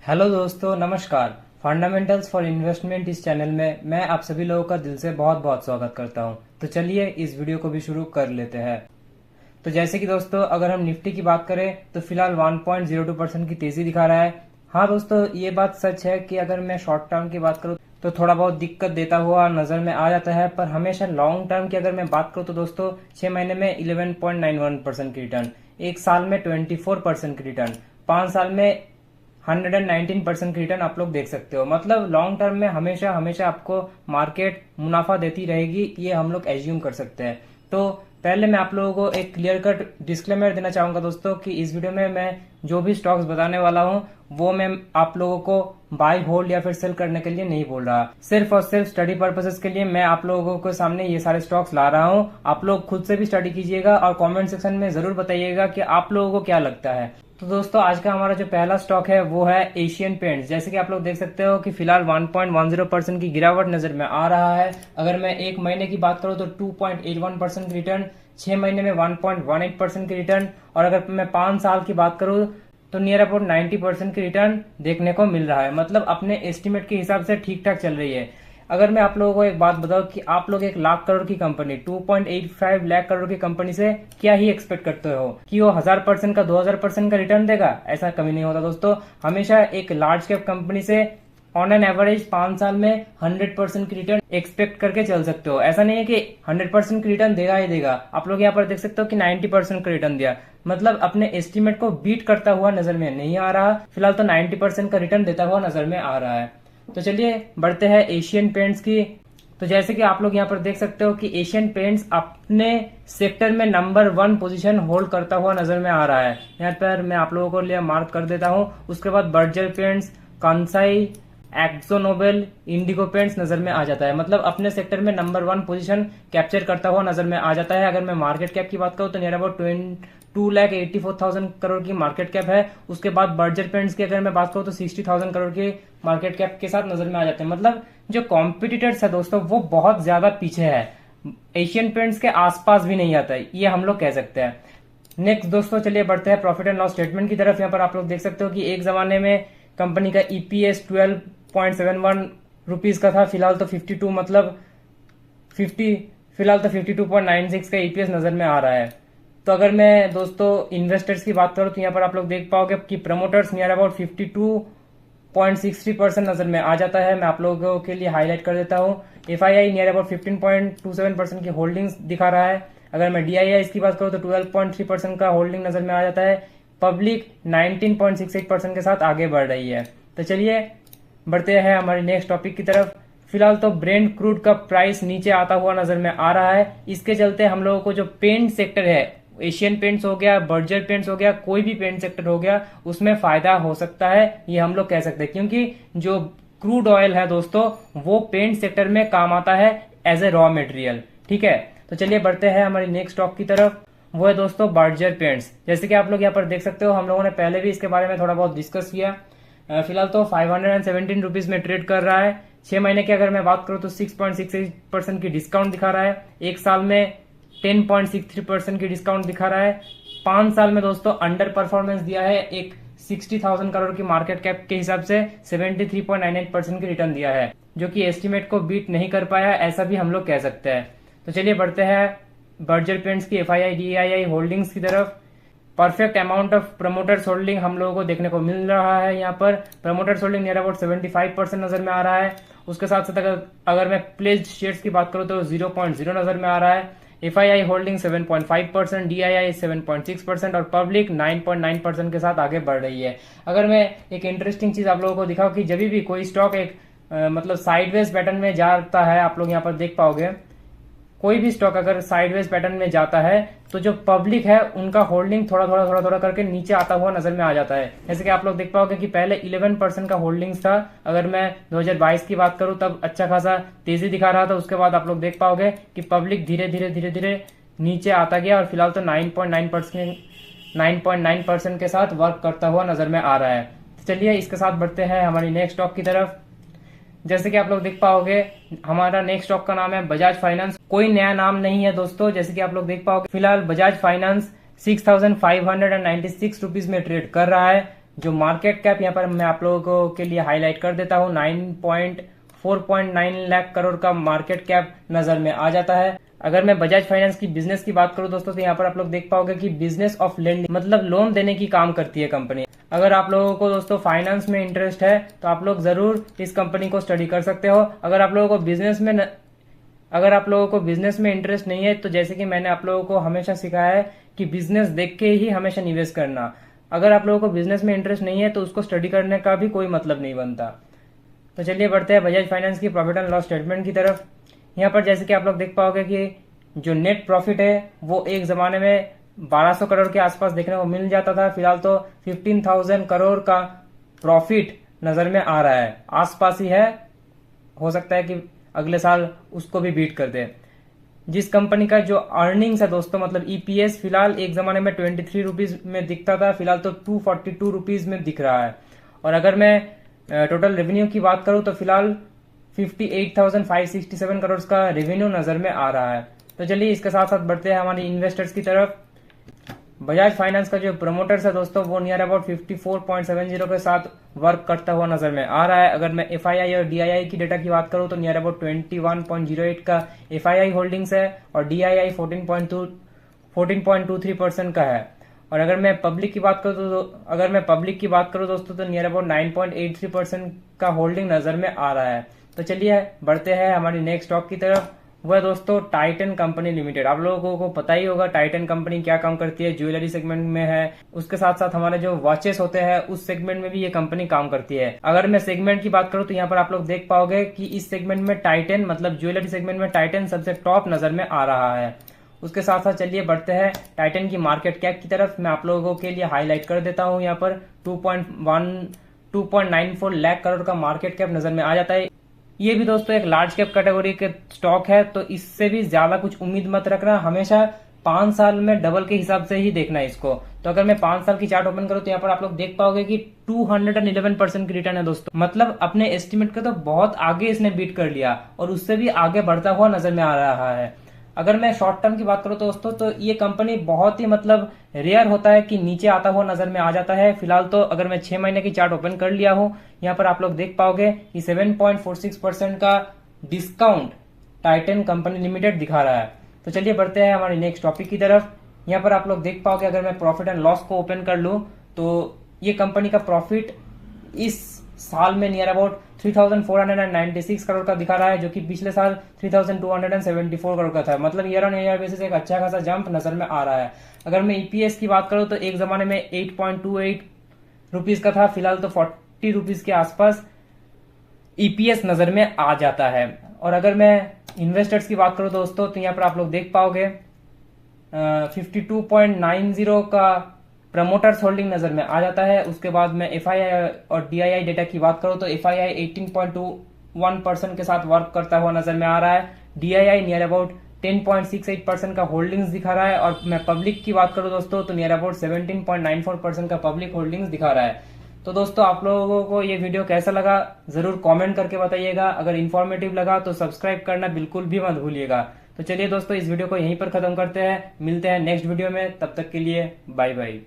Hello दोस्तों, नमस्कार। Fundamentals for investment इस चैनल में मैं आप सभी लोगों का दिल से बहुत बहुत स्वागत करता हूं। तो चलिए इस वीडियो को भी शुरू कर लेते हैं। तो जैसे कि दोस्तों, अगर हम निफ्टी की बात करें तो फिलहाल 1.02% की तेजी दिखा रहा है। हाँ दोस्तों, ये बात सच है कि अगर मैं शॉर्ट टर्म की बात करूँ तो थोड़ा बहुत दिक्कत देता हुआ नजर में आ जाता है, पर हमेशा लॉन्ग टर्म की अगर मैं बात करूँ तो दोस्तों 6 महीने में 11.91% की रिटर्न, एक साल में 24% की रिटर्न, 5 साल में 119% की रिटर्न आप लोग देख सकते हो। मतलब लॉन्ग टर्म में हमेशा हमेशा आपको मार्केट मुनाफा देती रहेगी, ये हम लोग एज्यूम कर सकते हैं। तो पहले मैं आप लोगों को एक क्लियर कट डिस्क्लेमर देना चाहूंगा दोस्तों कि इस वीडियो में मैं जो भी स्टॉक्स बताने वाला हूं वो मैं आप लोगों को बाय होल्ड या फिर सेल करने के लिए नहीं बोल रहा। सिर्फ और सिर्फ स्टडी पर्पसेस के लिए मैं आप लोगों के सामने ये सारे स्टॉक्स ला रहा हूं। आप लोग खुद से भी स्टडी कीजिएगा और कमेंट सेक्शन में जरूर बताइएगा कि आप लोगों को क्या लगता है। तो दोस्तों, आज का हमारा जो पहला स्टॉक है वो है एशियन पेंट्स। जैसे कि आप लोग देख सकते हो कि फिलहाल 1.10% की गिरावट नजर में आ रहा है। अगर मैं एक महीने की बात करूं तो 2.81% की रिटर्न, 6 महीने में 1.18% की रिटर्न, और अगर मैं 5 साल की बात करूं तो नियर अबाउट 90% की रिटर्न देखने को मिल रहा है। मतलब अपने एस्टिमेट के हिसाब से ठीक ठाक चल रही है। अगर मैं आप लोगों को एक बात बताऊं कि आप लोग 1,00,000 करोड़ की कंपनी, 2.85 लाख करोड़ की कंपनी से क्या ही एक्सपेक्ट करते हो कि वो 1000% का 2000% का रिटर्न देगा? ऐसा कभी नहीं होता दोस्तों। हमेशा एक लार्ज कैप कंपनी से ऑन एन एवरेज 5 साल में 100% की रिटर्न एक्सपेक्ट करके चल सकते हो। ऐसा नहीं है कि 100% की रिटर्न देगा ही देगा। आप लोग यहाँ पर देख सकते हो कि 90% का रिटर्न दिया। मतलब अपने एस्टिमेट को बीट करता हुआ नजर में नहीं आ रहा। फिलहाल तो 90% का रिटर्न देता हुआ नजर में आ रहा है। तो चलिए बढ़ते हैं एशियन पेंट्स की। तो जैसे कि आप लोग यहाँ पर देख सकते हो कि एशियन पेंट्स अपने सेक्टर में नंबर 1 पोजीशन होल्ड करता हुआ नजर में आ रहा है। यहाँ पर मैं आप लोगों को लिए मार्क कर देता हूँ। उसके बाद बर्जर पेंट्स, कांसाई, एक्सो नोबेल, इंडिगो पेंट्स नजर में आ जाता है। मतलब अपने सेक्टर में नंबर 1 पोजीशन कैप्चर करता हुआ नजर में आ जाता है। अगर मैं मार्केट कैप की बात करूं तो नियर अबाउट 2,84,000 करोड़ की मार्केट कैप है। उसके बाद बर्जर पेंट्स की अगर मैं बात करूं तो 60,000 करोड़ की मार्केट कैप के साथ नजर में आ जाते हैं। मतलब जो कॉम्पिटिटर्स है दोस्तों वो बहुत ज्यादा पीछे है, एशियन पेंट्स के आसपास भी नहीं आता है, ये हम लोग कह सकते हैं। नेक्स्ट दोस्तों चलिए बढ़ते हैं प्रॉफिट एंड लॉस स्टेटमेंट की तरफ। यहाँ पर आप लोग देख सकते हो कि एक जमाने में कंपनी का ईपीएस 12.71 रुपीज का था। फिलहाल तो 52 मतलब 50 फिलहाल तो 52.96 का ईपीएस नजर में आ रहा है। तो अगर मैं दोस्तों इन्वेस्टर्स की बात करूं तो यहाँ पर आप लोग देख पाओगे कि प्रमोटर्स नियर अबाउट 52.63% नजर में आ जाता है। मैं आप लोगों के लिए हाईलाइट कर देता हूँ। एफआईआई नियर अबाउट 15.27% की होल्डिंग्स दिखा रहा है। अगर मैं डीआईआई इसकी बात करूं तो 12.3% का होल्डिंग नजर में आ जाता है। पब्लिक 19.68% के साथ आगे बढ़ रही है। तो चलिए बढ़ते हैं हमारे नेक्स्ट टॉपिक की तरफ। फिलहाल तो ब्रेंट क्रूड का प्राइस नीचे आता हुआ नजर में आ रहा है। इसके चलते हम लोगों को जो पेंट सेक्टर है, एशियन पेंट्स हो गया, बर्जर पेंट्स हो गया, कोई भी पेंट सेक्टर हो गया, उसमें फायदा हो सकता है, ये हम लोग कह सकते हैं। क्योंकि जो क्रूड ऑयल है दोस्तों वो पेंट सेक्टर में काम आता है एज ए रॉ मटेरियल। ठीक है, तो चलिए बढ़ते हैं हमारी नेक्स्ट स्टॉक की तरफ। वो है दोस्तों बर्जर पेंट्स। जैसे कि आप लोग यहाँ पर देख सकते हो, हम लोगों ने पहले भी इसके बारे में थोड़ा बहुत डिस्कस किया। फिलहाल तो 517 रुपीज में ट्रेड कर रहा है। 6 महीने की अगर मैं बात करूं तो 6.68% की डिस्काउंट दिखा रहा है। एक साल में 10.63% की डिस्काउंट दिखा रहा है। 5 साल में दोस्तों अंडर परफॉर्मेंस दिया है। एक 60,000 करोड़ की मार्केट कैप के हिसाब से 73.98% की रिटर्न दिया है, जो कि एस्टिमेट को बीट नहीं कर पाया, ऐसा भी हम लोग कह सकते हैं। तो चलिए बढ़ते हैं बर्जर पेंट्स की एफआईआई डीआईआई होल्डिंग्स की तरफ। Perfect amount of promoters holding हम लोगों को देखने को मिल रहा है। यहाँ पर प्रमोटर्स होल्डिंग नियर अबाउट 75% नजर में आ रहा है। उसके साथ साथ अगर मैं प्लेज्ड शेयर्स की बात करूं तो 0.0 नजर में आ रहा है। एफआईआई होल्डिंग 7.5%, डीआईआई 7.6% और पब्लिक 9.9% के साथ आगे बढ़ रही है। अगर मैं एक इंटरेस्टिंग चीज आप लोगों को दिखाऊं कि जब भी कोई स्टॉक एक मतलब साइडवेज पैटर्न में जाता है, आप लोग यहाँ पर देख पाओगे, कोई भी स्टॉक अगर साइडवेज पैटर्न में जाता है तो जो पब्लिक है उनका होल्डिंग थोड़ा थोड़ा करके नीचे आता हुआ नजर में आ जाता है। जैसे कि आप लोग देख पाओगे कि पहले 11% का होल्डिंग्स था। अगर मैं 2022 की बात करूं तब अच्छा खासा तेजी दिखा रहा था। उसके बाद आप लोग देख पाओगे कि पब्लिक धीरे धीरे नीचे आता गया और फिलहाल तो 9.9% के साथ वर्क करता हुआ नजर में आ रहा है। चलिए इसके साथ बढ़ते हैं हमारी नेक्स्ट स्टॉक की तरफ। जैसे कि आप लोग देख पाओगे हमारा नेक्स्ट स्टॉक का नाम है बजाज फाइनेंस। कोई नया नाम नहीं है दोस्तों। जैसे कि आप लोग देख पाओगे फिलहाल बजाज फाइनेंस 6,596 रुपीज में ट्रेड कर रहा है। जो मार्केट कैप यहाँ पर मैं आप लोगों के लिए हाईलाइट कर देता हूँ, 4.9 लाख करोड़ का मार्केट कैप नजर में आ जाता है। अगर मैं बजाज फाइनेंस की बिजनेस की बात करूं दोस्तों, तो यहाँ पर आप लोग देख पाओगे कि बिजनेस ऑफ लेंडिंग मतलब लोन देने की काम करती है कंपनी। अगर आप लोगों को दोस्तों फाइनेंस में इंटरेस्ट है तो आप लोग जरूर इस कंपनी को स्टडी कर सकते हो। अगर आप लोगों को बिजनेस में इंटरेस्ट नहीं है, तो जैसे कि मैंने आप लोगों को हमेशा सिखाया है कि बिजनेस देख के ही हमेशा निवेश करना। अगर आप लोगों को बिजनेस में इंटरेस्ट नहीं है तो उसको स्टडी करने का भी कोई मतलब नहीं बनता। तो चलिए बढ़ते हैं बजाज फाइनेंस की प्रॉफिट एंड लॉस स्टेटमेंट की तरफ। यहाँ पर जैसे कि आप लोग देख पाओगे कि जो नेट प्रॉफिट है वो एक जमाने में 1200 करोड़ के आसपास देखने को मिल जाता था। फिलहाल तो 15,000 करोड़ का प्रॉफिट नजर में आ रहा है, आसपास ही है, हो सकता है कि अगले साल उसको भी बीट कर दे। जिस कंपनी का जो अर्निंग्स है दोस्तों मतलब ईपीएस फिलहाल एक जमाने में 23 रुपीज में दिखता था, फिलहाल तो 242 रुपीज में दिख रहा है। और अगर मैं टोटल रेवेन्यू की बात करूं तो फिलहाल 58,567 करोड़ का रेवेन्यू नजर में आ रहा है। तो चलिए इसके साथ साथ बढ़ते हैं हमारे इन्वेस्टर्स की तरफ। बजाज फाइनेंस का जो प्रमोटर्स है दोस्तों वो नियर अबाउट 54.70 के साथ वर्क करता हुआ नजर में आ रहा है। अगर मैं एफआईआई और डीआईआई की डेटा की बात करूं तो नियर अबाउट 21.08 का एफआईआई होल्डिंग्स है और डीआईआई 14.23% का है। और अगर मैं पब्लिक की बात करूं दोस्तों तो नियर अबाउट 9.83% का होल्डिंग नजर में आ रहा है। तो चलिए बढ़ते हैं हमारी नेक्स्ट स्टॉक की तरफ, वह दोस्तों टाइटन कंपनी लिमिटेड। आप लोगों को पता ही होगा टाइटन कंपनी क्या काम करती है, ज्वेलरी सेगमेंट में है, उसके साथ साथ हमारे जो वॉचेस होते हैं उस सेगमेंट में भी ये कंपनी काम करती है। अगर मैं सेगमेंट की बात करूं तो यहाँ पर आप लोग देख पाओगे कि इस सेगमेंट में टाइटन मतलब ज्वेलरी सेगमेंट में टाइटन सबसे टॉप नजर में आ रहा है। उसके साथ साथ चलिए बढ़ते हैं टाइटन की मार्केट कैप की तरफ। मैं आप लोगों के लिए हाईलाइट कर देता हूं, यहाँ पर 2.94 लाख करोड़ का मार्केट कैप नजर में आ जाता है। ये भी दोस्तों एक लार्ज कैप कैटेगरी के स्टॉक है, तो इससे भी ज्यादा कुछ उम्मीद मत रखना, हमेशा 5 साल में डबल के हिसाब से ही देखना है इसको। तो अगर मैं 5 साल की चार्ट ओपन करूं तो यहाँ पर आप लोग देख पाओगे कि 211% की रिटर्न है दोस्तों, मतलब अपने एस्टिमेट के तो बहुत आगे इसने बीट कर लिया और उससे भी आगे बढ़ता हुआ नजर में आ रहा है। अगर मैं शॉर्ट टर्म की बात करूं तो दोस्तों तो ये कंपनी बहुत ही मतलब रेयर होता है कि नीचे आता हुआ नजर में आ जाता है। फिलहाल तो अगर मैं 6 महीने की चार्ट ओपन कर लिया हूं, यहाँ पर आप लोग देख पाओगे कि 7.46% का डिस्काउंट टाइटन कंपनी लिमिटेड दिखा रहा है। तो चलिए बढ़ते हैं हमारी नेक्स्ट टॉपिक की तरफ। यहाँ पर आप लोग देख पाओगे अगर मैं प्रॉफिट एंड लॉस को ओपन कर लूं तो ये कंपनी का प्रॉफिट इस साल में नियर अबाउट 3,496 करोड़ का दिखा रहा है, जो कि पिछले साल 3,274 करोड़ का था। मतलब ईयर ऑन ईयर बेसिस एक अच्छा खासा जंप नजर में आ रहा है। अगर मैं ईपीएस की बात करूं तो एक जमाने में 8.28 रुपीज का था, फिलहाल तो 40 रुपीज के आसपास ईपीएस नजर में आ जाता है। और अगर मैं इन्वेस्टर्स की बात करूं दोस्तों तो यहाँ पर आप लोग देख पाओगे 52.90 का प्रमोटर्स होल्डिंग नजर में आ जाता है। उसके बाद में एफआईआई और डीआईआई डेटा की बात करूं तो एफआईआई 18.21% के साथ वर्क करता हुआ नजर में आ रहा है। डीआईआई नियर अबाउट 10.68% का होल्डिंग्स दिखा रहा है। और मैं पब्लिक की बात करूं दोस्तों तो नियर अबाउट 17.94% का पब्लिक होल्डिंग्स दिखा रहा है। तो दोस्तों आप लोगों को ये वीडियो कैसा लगा जरूर कमेंट करके बताइएगा। अगर इन्फॉर्मेटिव लगा तो सब्सक्राइब करना बिल्कुल भी मत भूलिएगा। तो चलिए दोस्तों इस वीडियो को यहीं पर खत्म करते हैं, मिलते हैं नेक्स्ट वीडियो में, तब तक के लिए बाय बाय।